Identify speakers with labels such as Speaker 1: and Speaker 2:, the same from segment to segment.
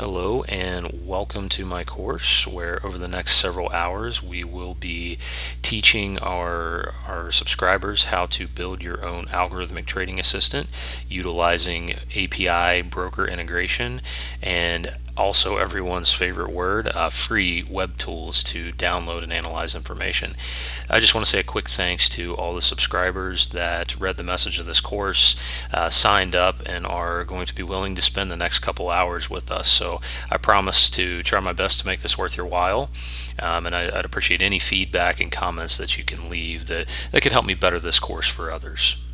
Speaker 1: Hello and welcome to my course where over the next several hours we will be teaching our subscribers how to build your own algorithmic trading assistant utilizing API broker integration and also everyone's favorite word, free web tools to download and analyze information. I just want to say a quick thanks to all the subscribers that read the message of this course, signed up, and are going to be willing to spend the next couple hours with us. So I promise to try my best to make this worth your while, and I'd appreciate any feedback and comments that you can leave that could help me better this course for others.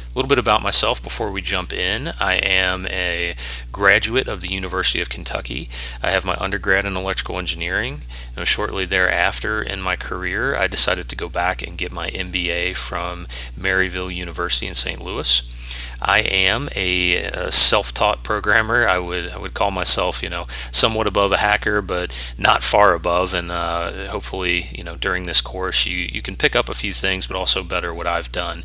Speaker 1: A little bit about myself before we jump in. I am a graduate of the University of Kentucky. I have my undergrad in electrical engineering. And shortly thereafter in my career, I decided to go back and get my MBA from Maryville University in St. Louis. I am a self-taught programmer. I would call myself, somewhat above a hacker, but not far above. And hopefully, during this course, you can pick up a few things, but also better what I've done.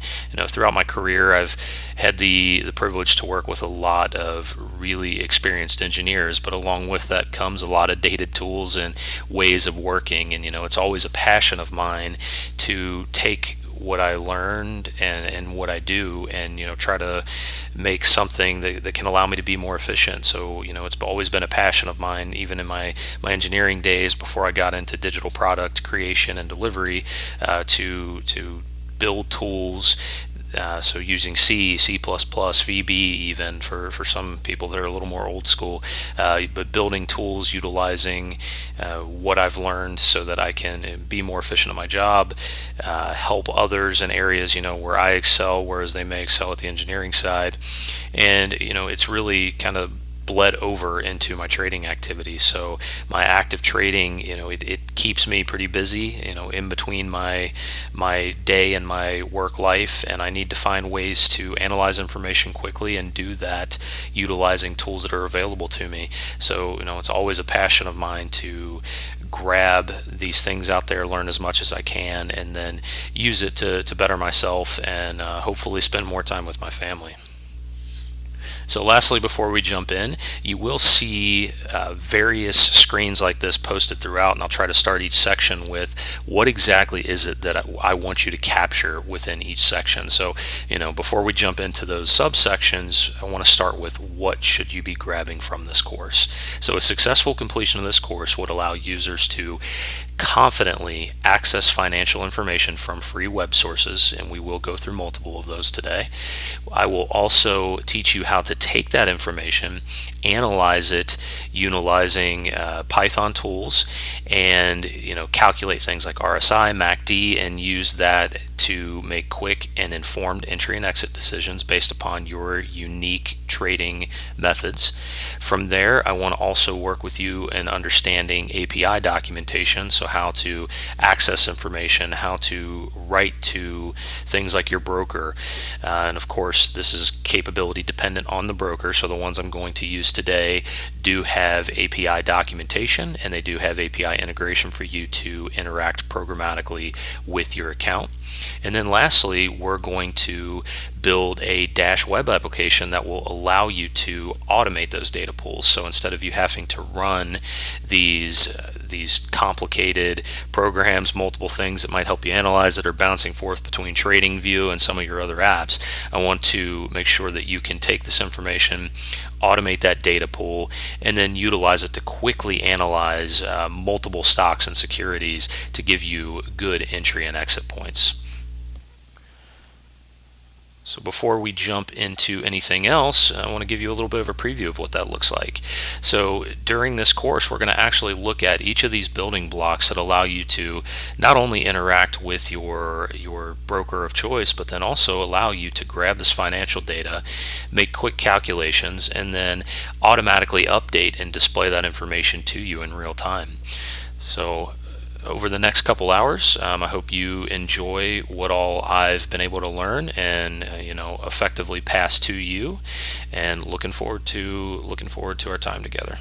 Speaker 1: Throughout my career, I've had the privilege to work with a lot of really experienced engineers, but along with that comes a lot of dated tools and ways of working. And it's always a passion of mine to take what I learned and what I do and try to make something that can allow me to be more efficient. So it's always been a passion of mine, even in my engineering days before I got into digital product creation and delivery, to build tools. So using C, C++, VB even for some people that are a little more old school, but building tools utilizing what I've learned so that I can be more efficient at my job, help others in areas where I excel, whereas they may excel at the engineering side. And it's really kind of bled over into my trading activity. So my active trading, it keeps me pretty busy, in between my day and my work life, and I need to find ways to analyze information quickly and do that utilizing tools that are available to me. So, it's always a passion of mine to grab these things out there, learn as much as I can, and then use it to better myself and hopefully spend more time with my family. So lastly, before we jump in, you will see various screens like this posted throughout, and I'll try to start each section with what exactly is it that I want you to capture within each section. So, before we jump into those subsections, I want to start with what should you be grabbing from this course. So a successful completion of this course would allow users to confidently access financial information from free web sources, and we will go through multiple of those today. I will also teach you how to take that information, analyze it utilizing Python tools, and calculate things like RSI, MACD, and use that to make quick and informed entry and exit decisions based upon your unique trading methods. From there, I want to also work with you in understanding API documentation, so how to access information, how to write to things like your broker, and of course this is capability dependent on the broker. So the ones I'm going to use today do have API documentation, and they do have API integration for you to interact programmatically with your account. And then lastly, we're going to build a Dash web application that will allow you to automate those data pools. So instead of you having to run these complicated programs, multiple things that might help you analyze that are bouncing forth between TradingView and some of your other apps, I want to make sure that you can take this information, automate that data pool, and then utilize it to quickly analyze multiple stocks and securities to give you good entry and exit points. So before we jump into anything else, I want to give you a little bit of a preview of what that looks like. So during this course, we're going to actually look at each of these building blocks that allow you to not only interact with your broker of choice, but then also allow you to grab this financial data, make quick calculations, and then automatically update and display that information to you in real time. So over the next couple hours, I hope you enjoy what all I've been able to learn and effectively pass to you, and looking forward to our time together.